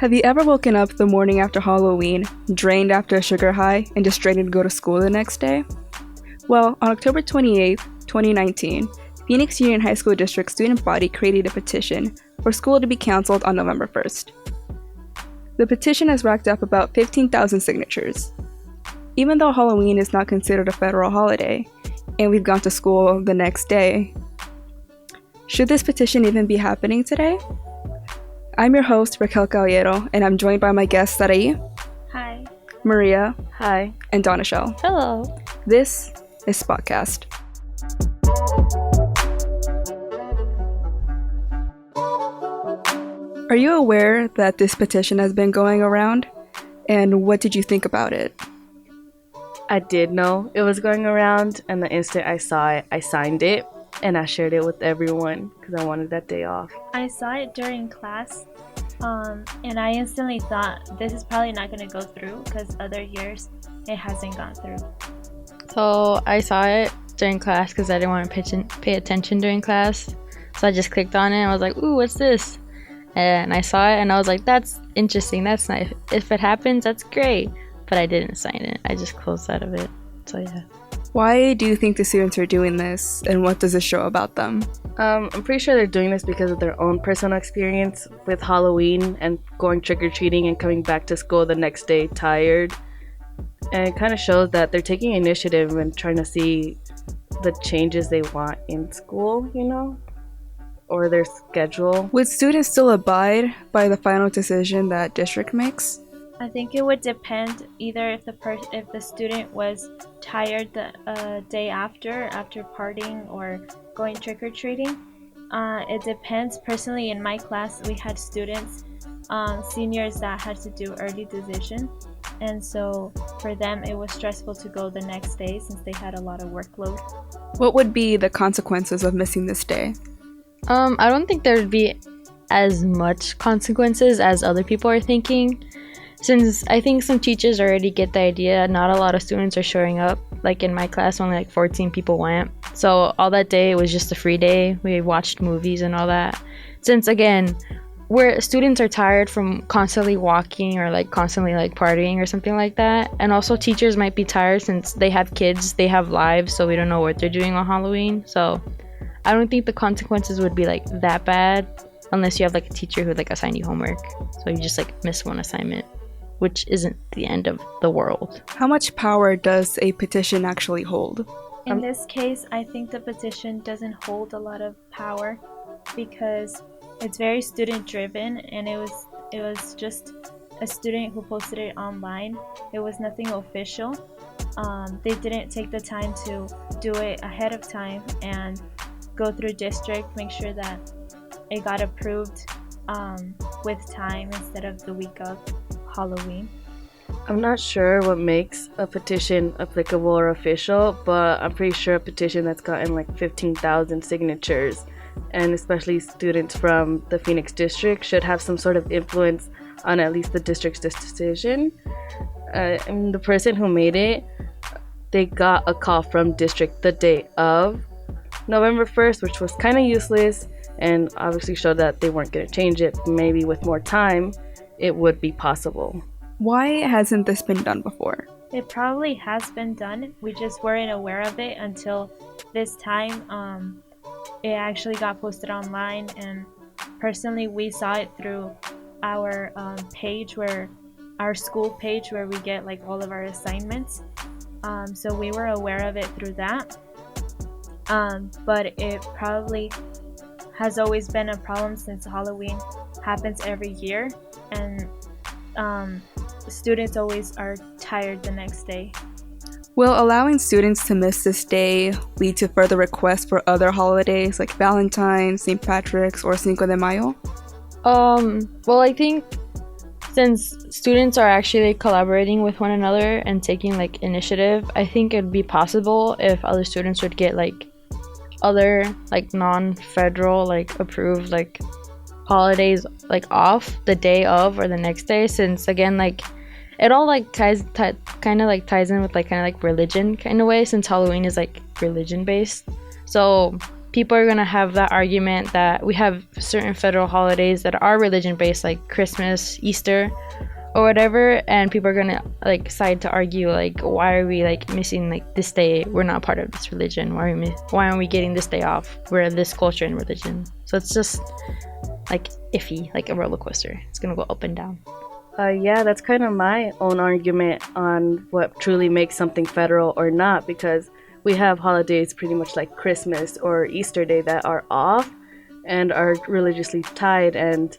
Have you ever woken up the morning after Halloween, drained after a sugar high, and just ready to go to school the next day? Well, on October 28th, 2019, Phoenix Union High School District student body created a petition for school to be canceled on November 1st. The petition has racked up about 15,000 signatures. Even though Halloween is not considered a federal holiday, and we've gone to school the next day, should this petition even be happening today? I'm your host, Raquel, and I'm joined by my guests Sarahi. Hi. Maria. Hi. And Danishel. Hello. This is Spotcast. Are you aware that this petition has been going around? And what did you think about it? I did know it was going around, and the instant I saw it, I signed it, and I shared it with everyone because I wanted that day off. I saw it during class, and I instantly thought this is probably not going to go through because other years it hasn't gone through. So I saw it during class because I didn't want to pay attention during class. So I just clicked on it and I was like, ooh, what's this? And I saw it and I was like, that's interesting, that's nice. If it happens, that's great. But I didn't sign it. I just closed out of it. So yeah. Why do you think the students are doing this, and what does this show about them? I'm pretty sure they're doing this because of their own personal experience with Halloween and going trick-or-treating and coming back to school the next day tired. And it kind of shows that they're taking initiative and trying to see the changes they want in school, or their schedule. Would students still abide by the final decision that district makes? I think it would depend either if the student was tired the day after partying or going trick-or-treating. It depends. Personally, in my class, we had students, seniors that had to do early decision. And so for them, it was stressful to go the next day since they had a lot of workload. What would be the consequences of missing this day? I don't think there would be as much consequences as other people are thinking. Since I think some teachers already get the idea, not a lot of students are showing up. Like in my class, only like 14 people went. So all that day was just a free day. We watched movies and all that. Since again, where students are tired from constantly walking or like constantly like partying or something like that. And also teachers might be tired since they have kids, they have lives, so we don't know what they're doing on Halloween. So I don't think the consequences would be like that bad unless you have like a teacher who like assigned you homework. So you just like miss one assignment, which isn't the end of the world. How much power does a petition actually hold? In this case, I think the petition doesn't hold a lot of power because it's very student driven, and it was just a student who posted it online. It was nothing official. They didn't take the time to do it ahead of time and go through district, make sure that it got approved with time instead of the week of Halloween. I'm not sure what makes a petition applicable or official, but I'm pretty sure a petition that's gotten like 15,000 signatures, and especially students from the Phoenix district, should have some sort of influence on at least the district's decision. And the person who made it, they got a call from district the day of November 1st, which was kind of useless and obviously showed that they weren't going to change it. Maybe with more time it would be possible. Why hasn't this been done before? It probably has been done. We just weren't aware of it until this time. It actually got posted online, and personally we saw it through our page, our school page where we get like all of our assignments. So we were aware of it through that. But it probably has always been a problem since Halloween happens every year, and students always are tired the next day. Will allowing students to miss this day lead to further requests for other holidays like Valentine's, St. Patrick's, or Cinco de Mayo? Well, I think since students are actually collaborating with one another and taking like initiative, I think it'd be possible if other students would get like other like non-federal like approved like holidays like off the day of or the next day, since again like it all like ties in with like kind of like religion kind of way, since Halloween is like religion based. So people are going to have that argument that we have certain federal holidays that are religion based, like Christmas, Easter, or whatever, and people are going to like side to argue like, why are we like missing like this day? We're not part of this religion. Why aren't we getting this day off? We're this culture and religion. So it's just like iffy, like a roller coaster. It's going to go up and down. Yeah, that's kind of my own argument on what truly makes something federal or not, because we have holidays pretty much like Christmas or Easter Day that are off and are religiously tied, and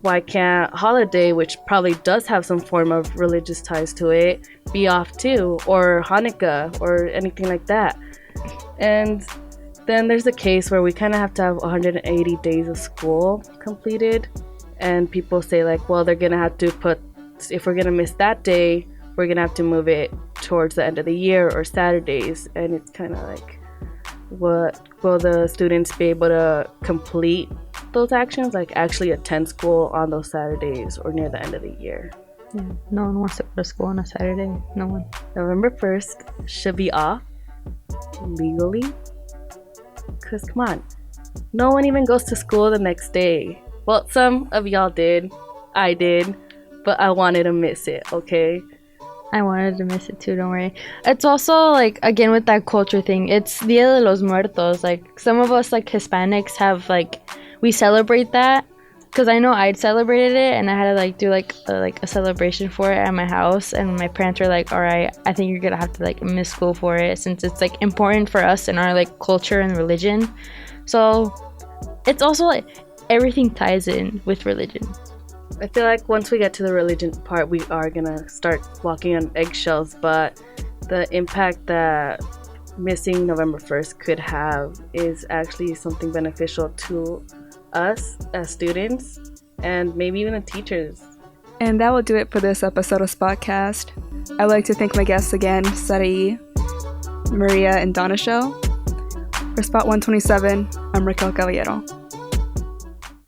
why can't holiday, which probably does have some form of religious ties to it, be off too, or Hanukkah or anything like that? And then there's a case where we kind of have to have 180 days of school completed, and people say like, well, they're gonna have to put, if we're gonna miss that day, we're gonna have to move it towards the end of the year or Saturdays. And it's kind of like, what will the students be able to complete those actions, like actually attend school on those Saturdays or near the end of the year? Yeah, no one wants to go to school on a Saturday. No one. November 1st should be off legally, because come on, no one even goes to school the next day. Well, some of y'all did, I did, but I wanted to miss it, okay? I wanted to miss it too, don't worry. It's also like, again, with that culture thing, it's Dia de los Muertos. Like, some of us like Hispanics have like, we celebrate that, because I know I'd celebrated it, and I had to like do like a celebration for it at my house, and my parents were like, all right, I think you're gonna have to like miss school for it, since it's like important for us and our like culture and religion. So it's also like everything ties in with religion. I feel like once we get to the religion part, we are gonna start walking on eggshells, but the impact that missing November 1st could have is actually something beneficial to us as students, and maybe even the teachers. And that will do it for this episode of Spotcast. I'd like to thank my guests again, Sarahi, Maria, and Danishel. For Spot 127, I'm Raquel Caballero.